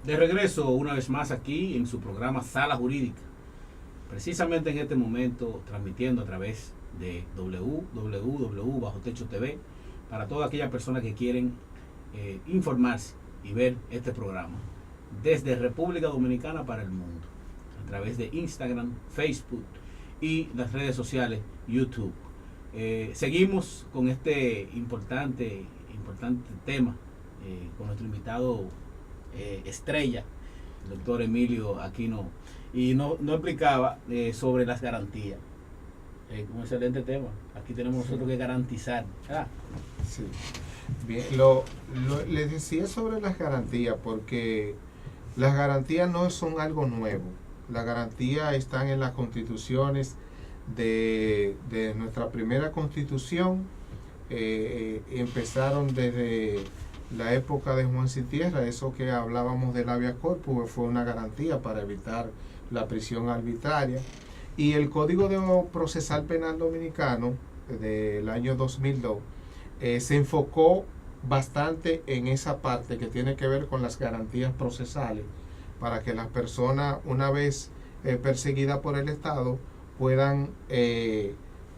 De regreso una vez más aquí en su programa Sala Jurídica, precisamente en este momento transmitiendo a través de www Bajo Techo TV para todas aquellas personas que quieren informarse y ver este programa desde República Dominicana para el mundo, a través de Instagram, Facebook y las redes sociales YouTube. Seguimos con este importante tema con nuestro invitado estrella, el doctor Emilio Aquino, y no explicaba sobre las garantías. Un excelente tema. Aquí tenemos nosotros que garantizar. Sí. Bien, les decía sobre las garantías porque las garantías no son algo nuevo. Las garantías están en las constituciones de nuestra primera constitución. Empezaron desde la época de Juan Sin Tierra. Eso que hablábamos del habeas corpus fue una garantía para evitar la prisión arbitraria. Y el Código de Procesal Penal Dominicano del año 2002 se enfocó bastante en esa parte que tiene que ver con las garantías procesales para que las personas, una vez perseguidas por el Estado, puedan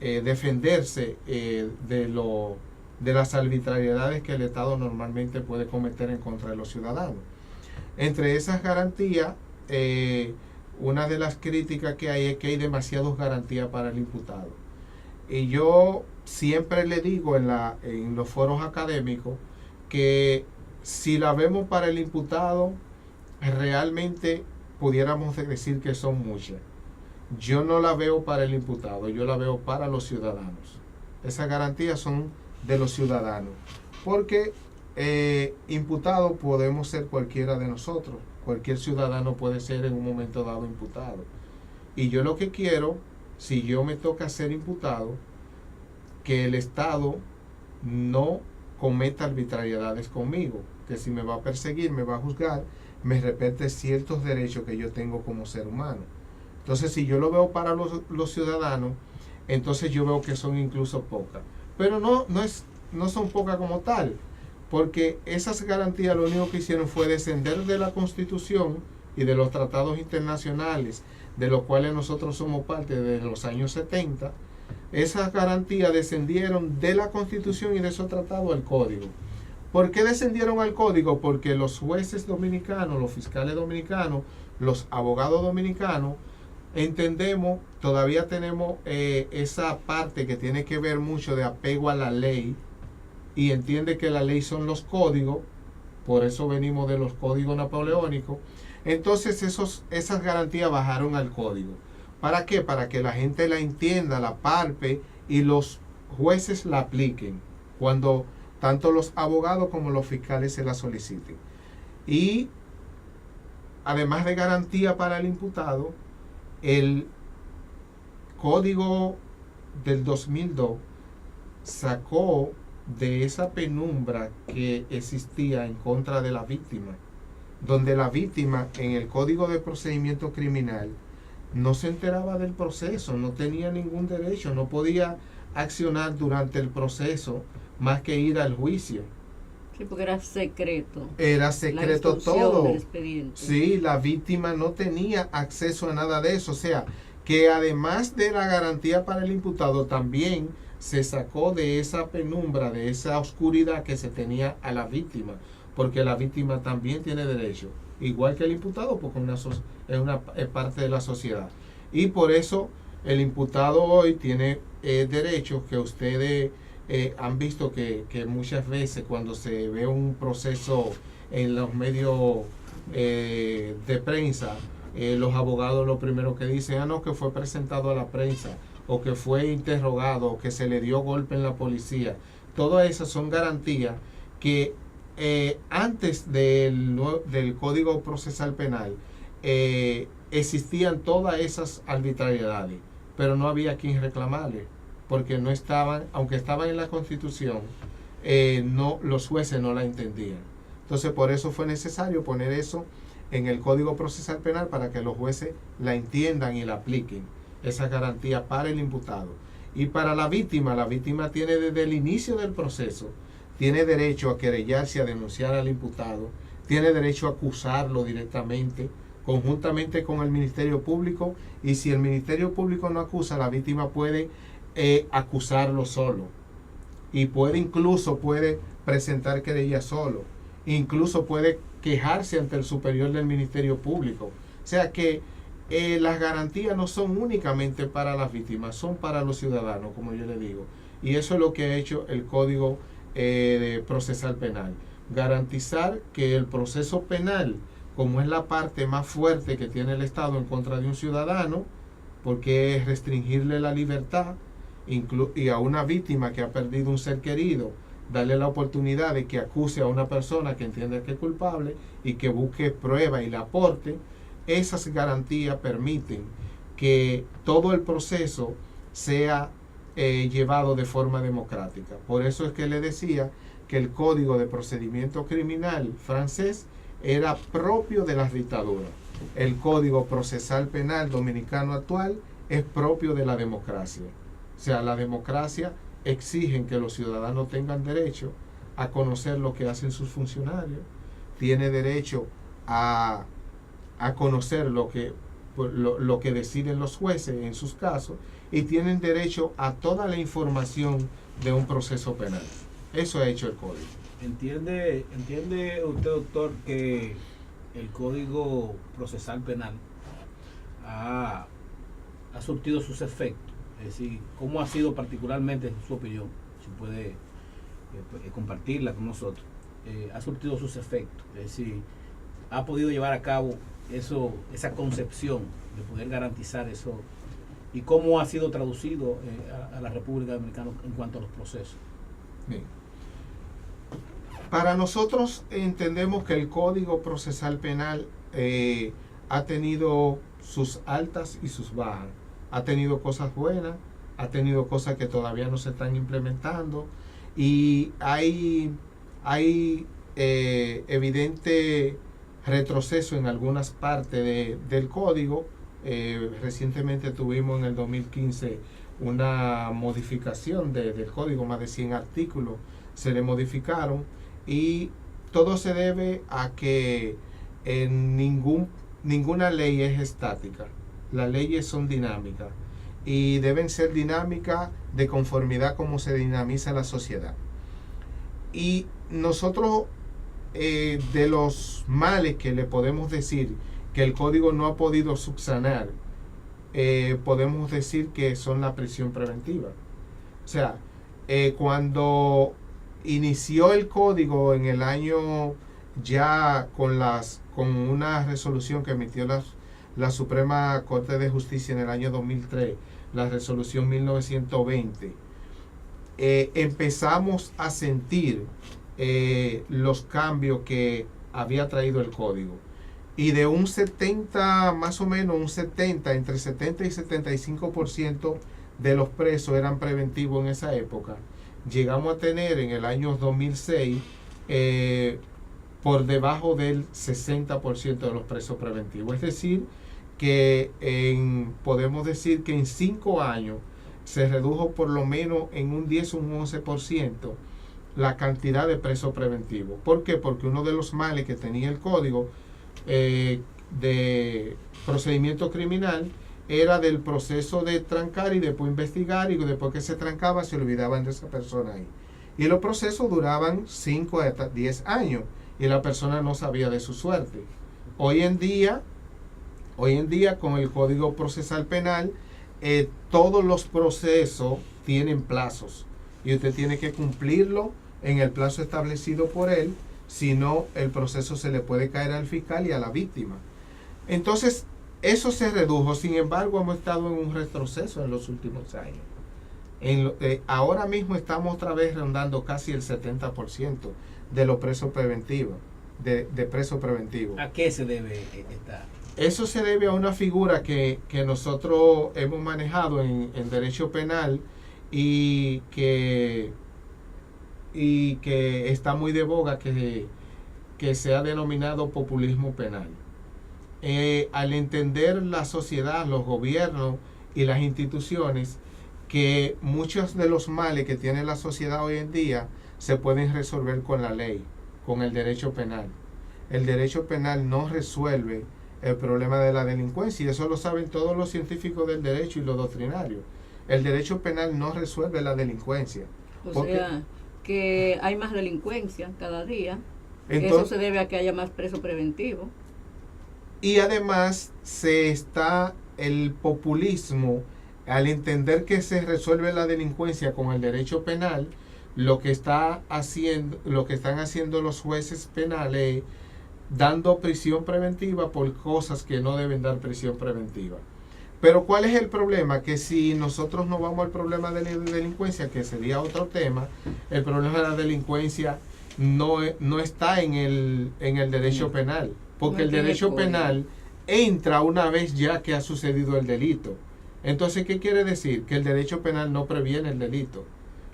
defenderse de las arbitrariedades que el Estado normalmente puede cometer en contra de los ciudadanos. Entre esas garantías, una de las críticas que hay es que hay demasiadas garantías para el imputado. Y yo siempre le digo en los foros académicos que si la vemos para el imputado, realmente pudiéramos decir que son muchas. Yo no la veo para el imputado, yo la veo para los ciudadanos. Esas garantías son de los ciudadanos, porque imputado podemos ser cualquiera de nosotros. Cualquier ciudadano puede ser en un momento dado imputado. Y yo lo que quiero, si yo me toca ser imputado, que el Estado no cometa arbitrariedades conmigo, que si me va a perseguir, me va a juzgar, me respete ciertos derechos que yo tengo como ser humano. Entonces, si yo lo veo para los ciudadanos, entonces yo veo que son incluso pocas. Pero no son pocas como tal, porque esas garantías lo único que hicieron fue descender de la Constitución y de los tratados internacionales, de los cuales nosotros somos parte desde los años 70. Esas garantías descendieron de la Constitución y de esos tratados al Código. ¿Por qué descendieron al Código? Porque los jueces dominicanos, los fiscales dominicanos, los abogados dominicanos, entendemos, todavía tenemos esa parte que tiene que ver mucho de apego a la ley, y entiende que la ley son los códigos, por eso venimos de los códigos napoleónicos. Entonces esas garantías bajaron al código. ¿Para qué? Para que la gente la entienda, la palpe y los jueces la apliquen cuando tanto los abogados como los fiscales se la soliciten. Y además de garantía para el imputado, el código del 2002 sacó de esa penumbra que existía en contra de la víctima, donde la víctima en el Código de Procedimiento Criminal no se enteraba del proceso, no tenía ningún derecho, no podía accionar durante el proceso más que ir al juicio. Sí, porque era secreto. Era secreto todo. Del expediente. Sí, la víctima no tenía acceso a nada de eso. O sea, que además de la garantía para el imputado, también se sacó de esa penumbra, de esa oscuridad que se tenía a la víctima, porque la víctima también tiene derecho, igual que el imputado, porque es parte de la sociedad. Y por eso el imputado hoy tiene derechos que ustedes han visto que muchas veces cuando se ve un proceso en los medios de prensa, los abogados lo primero que dicen, no, que fue presentado a la prensa, o que fue interrogado, o que se le dio golpe en la policía. Todas esas son garantías que antes del Código Procesal Penal existían todas esas arbitrariedades, pero no había quien reclamarle, porque no estaban, aunque estaban en la Constitución, los jueces no la entendían. Entonces, por eso fue necesario poner eso en el Código Procesal Penal para que los jueces la entiendan y la apliquen, esa garantía para el imputado. Y para la víctima tiene desde el inicio del proceso, tiene derecho a querellarse, a denunciar al imputado, tiene derecho a acusarlo directamente, conjuntamente con el Ministerio Público, y si el Ministerio Público no acusa, la víctima puede acusarlo solo, y puede presentar querella solo, incluso puede quejarse ante el superior del Ministerio Público. O sea que las garantías no son únicamente para las víctimas, son para los ciudadanos, como yo le digo. Y eso es lo que ha hecho el Código Procesal Penal. Garantizar que el proceso penal, como es la parte más fuerte que tiene el Estado en contra de un ciudadano, porque es restringirle la libertad, y a una víctima que ha perdido un ser querido, darle la oportunidad de que acuse a una persona que entiende que es culpable y que busque prueba y la aporte. Esas garantías permiten que todo el proceso sea llevado de forma democrática. Por eso es que le decía que el Código de Procedimiento Criminal francés era propio de las dictaduras. El Código Procesal Penal dominicano actual es propio de la democracia. O sea, la democracia exige que los ciudadanos tengan derecho a conocer lo que hacen sus funcionarios, tiene derecho a conocer lo que deciden los jueces en sus casos, y tienen derecho a toda la información de un proceso penal. Eso ha hecho el código. ¿Entiende usted, doctor, que el Código Procesal Penal ha surtido sus efectos? Es decir, ¿cómo ha sido particularmente su opinión? Si puede compartirla con nosotros. Ha surtido sus efectos, es decir, ha podido llevar a cabo esa concepción de poder garantizar eso, y cómo ha sido traducido a la República Dominicana en cuanto a los procesos. Bien. Para nosotros entendemos que el Código Procesal Penal ha tenido sus altas y sus bajas. Ha tenido cosas buenas, ha tenido cosas que todavía no se están implementando, y hay evidente retroceso en algunas partes del código. Recientemente tuvimos en el 2015 una modificación del código, más de 100 artículos se le modificaron, y todo se debe a que ninguna ley es estática. Las leyes son dinámicas y deben ser dinámicas de conformidad como se dinamiza la sociedad. Y nosotros, de los males que le podemos decir que el código no ha podido subsanar, podemos decir que son la prisión preventiva. O sea, cuando inició el código en el año, ya con una resolución que emitió la Suprema Corte de Justicia en el año 2003, la resolución 1920, empezamos a sentir los cambios que había traído el código. Y de un 70, más o menos entre 70 y 75% de los presos eran preventivos en esa época. Llegamos a tener en el año 2006 por debajo del 60% de los presos preventivos. Es decir, que podemos decir que en 5 años se redujo por lo menos en un 10 o un 11% la cantidad de presos preventivos. ¿Por qué? Porque uno de los males que tenía el código de procedimiento criminal era del proceso de trancar y después investigar, y después que se trancaba se olvidaban de esa persona ahí. Y los procesos duraban 5 hasta 10 años y la persona no sabía de su suerte. Hoy en día con el Código Procesal Penal, todos los procesos tienen plazos y usted tiene que cumplirlo en el plazo establecido por él, si no el proceso se le puede caer al fiscal y a la víctima. Entonces, eso se redujo. Sin embargo, hemos estado en un retroceso en los últimos años. Ahora mismo estamos otra vez rondando casi el 70% de los presos preventivos, de presos preventivos. ¿A qué se debe esta? Eso se debe a una figura que nosotros hemos manejado en derecho penal y que está muy de boga, que se ha denominado populismo penal. Al entender la sociedad, los gobiernos y las instituciones que muchos de los males que tiene la sociedad hoy en día se pueden resolver con la ley, con el derecho penal. el derecho penal no resuelve el problema de la delincuencia, y eso lo saben todos los científicos del derecho y los doctrinarios. El derecho penal no resuelve la delincuencia. O sea, que hay más delincuencia cada día. Entonces, eso se debe a que haya más preso preventivo. y además el populismo, al entender que se resuelve la delincuencia con el derecho penal, lo que están haciendo los jueces penales es dando prisión preventiva por cosas que no deben dar prisión preventiva. Pero ¿cuál es el problema? Que si nosotros no vamos al problema de la delincuencia, que sería otro tema, el problema de la delincuencia no está en el derecho penal, porque el derecho penal entra una vez ya que ha sucedido el delito. Entonces, ¿qué quiere decir? Que el derecho penal no previene el delito.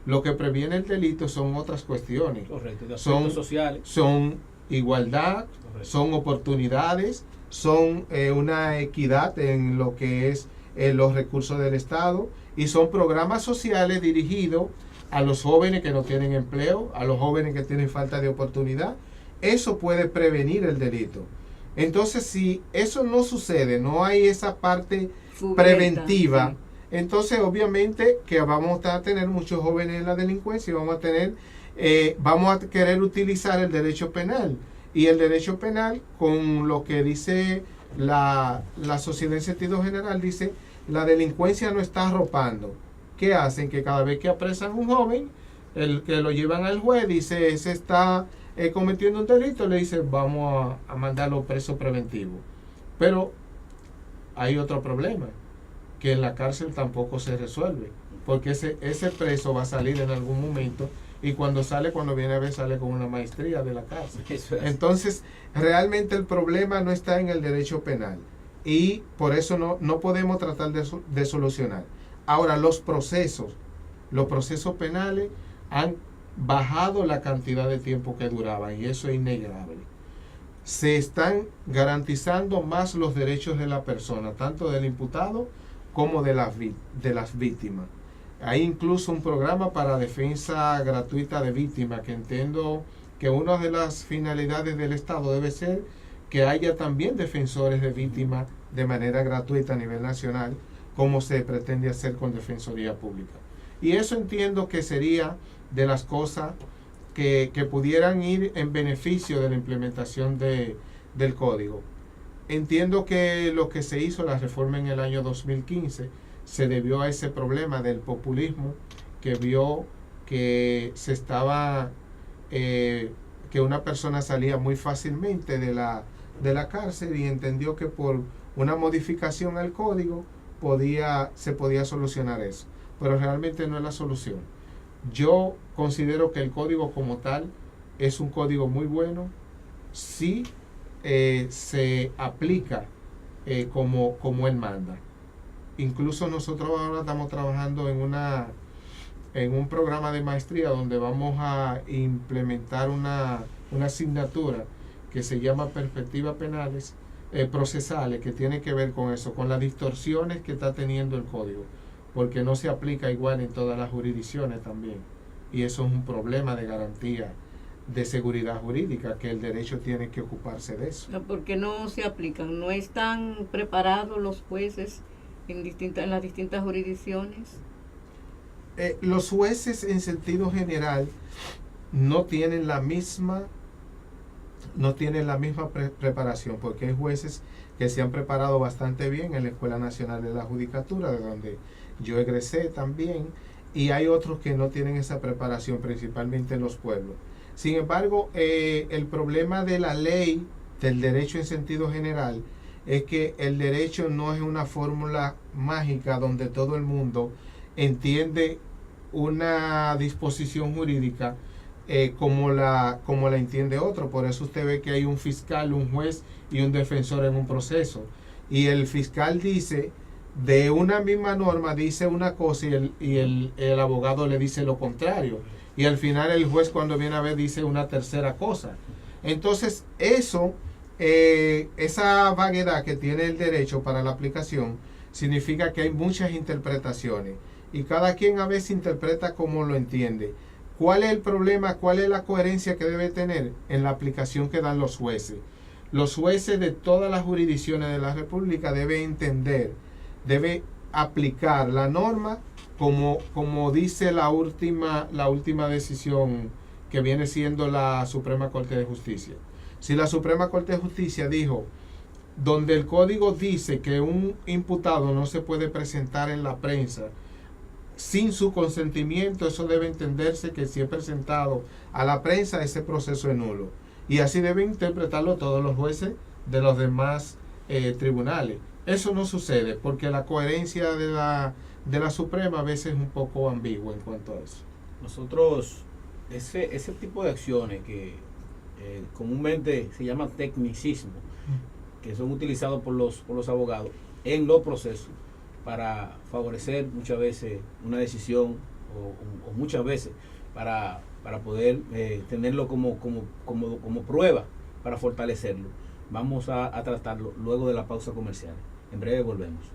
Lo que previene el delito son otras cuestiones. Correcto, de aspectos sociales. Son igualdad, Correcto. son oportunidades, son una equidad en lo que es los recursos del Estado, y son programas sociales dirigidos a los jóvenes que no tienen empleo, a los jóvenes que tienen falta de oportunidad. Eso puede prevenir el delito. Entonces, si eso no sucede, no hay esa parte preventiva, sí, entonces obviamente que vamos a tener muchos jóvenes en la delincuencia y vamos a querer utilizar el derecho penal. Y el derecho penal, con lo que dice la sociedad en sentido general, dice, la delincuencia no está arropando. ¿Qué hacen? Que cada vez que apresan a un joven, el que lo llevan al juez, dice, ese está cometiendo un delito, le dice, vamos a mandarlo preso preventivo. Pero hay otro problema, que en la cárcel tampoco se resuelve, porque ese preso va a salir en algún momento, y cuando viene a ver, sale con una maestría de la cárcel. Entonces, realmente el problema no está en el derecho penal, y por eso no podemos tratar de solucionar. Ahora, los procesos penales han bajado la cantidad de tiempo que duraban, y eso es innegable. Se están garantizando más los derechos de la persona, tanto del imputado como de las víctimas. Hay incluso un programa para defensa gratuita de víctimas, que entiendo que una de las finalidades del Estado debe ser que haya también defensores de víctimas de manera gratuita a nivel nacional, como se pretende hacer con Defensoría Pública. Y eso entiendo que sería de las cosas que pudieran ir en beneficio de la implementación del código. Entiendo que lo que se hizo, la reforma en el año 2015, se debió a ese problema del populismo, que vio que que una persona salía muy fácilmente de la cárcel, y entendió que por una modificación al código se podía solucionar eso. Pero realmente no es la solución. Yo considero que el código como tal es un código muy bueno si se aplica como él manda. Incluso nosotros ahora estamos trabajando en un programa de maestría donde vamos a implementar una asignatura que se llama Perspectivas Penales Procesales, que tiene que ver con eso, con las distorsiones que está teniendo el código, porque no se aplica igual en todas las jurisdicciones también, y eso es un problema de garantía de seguridad jurídica, que el derecho tiene que ocuparse de eso. Porque no se aplican, no están preparados los jueces en las distintas jurisdicciones. Los jueces en sentido general no tienen la misma preparación, porque hay jueces que se han preparado bastante bien en la Escuela Nacional de la Judicatura, de donde yo egresé también, y hay otros que no tienen esa preparación, principalmente en los pueblos. Sin embargo, el problema de la ley del derecho en sentido general es que el derecho no es una fórmula mágica donde todo el mundo entiende una disposición jurídica como la entiende otro. Por eso usted ve que hay un fiscal, un juez y un defensor en un proceso. Y el fiscal dice, de una misma norma dice una cosa, y el abogado le dice lo contrario. Y al final el juez, cuando viene a ver, dice una tercera cosa. Entonces esa vaguedad que tiene el derecho para la aplicación significa que hay muchas interpretaciones, y cada quien a veces interpreta como lo entiende. ¿Cuál es el problema? ¿Cuál es la coherencia que debe tener en la aplicación que dan los jueces? Los jueces de todas las jurisdicciones de la República deben entender, deben aplicar la norma como dice la última decisión que viene siendo la Suprema Corte de Justicia. Si la Suprema Corte de Justicia dijo, donde el código dice que un imputado no se puede presentar en la prensa sin su consentimiento, eso debe entenderse que si es presentado a la prensa, ese proceso es nulo. Y así deben interpretarlo todos los jueces de los demás tribunales. Eso no sucede porque la coherencia de la Suprema a veces es un poco ambigua en cuanto a eso. Nosotros, ese tipo de acciones que comúnmente se llama tecnicismo, que son utilizados por los abogados en los procesos para favorecer muchas veces una decisión o muchas veces para poder tenerlo como prueba para fortalecerlo. Vamos a tratarlo luego de la pausa comercial. En breve volvemos.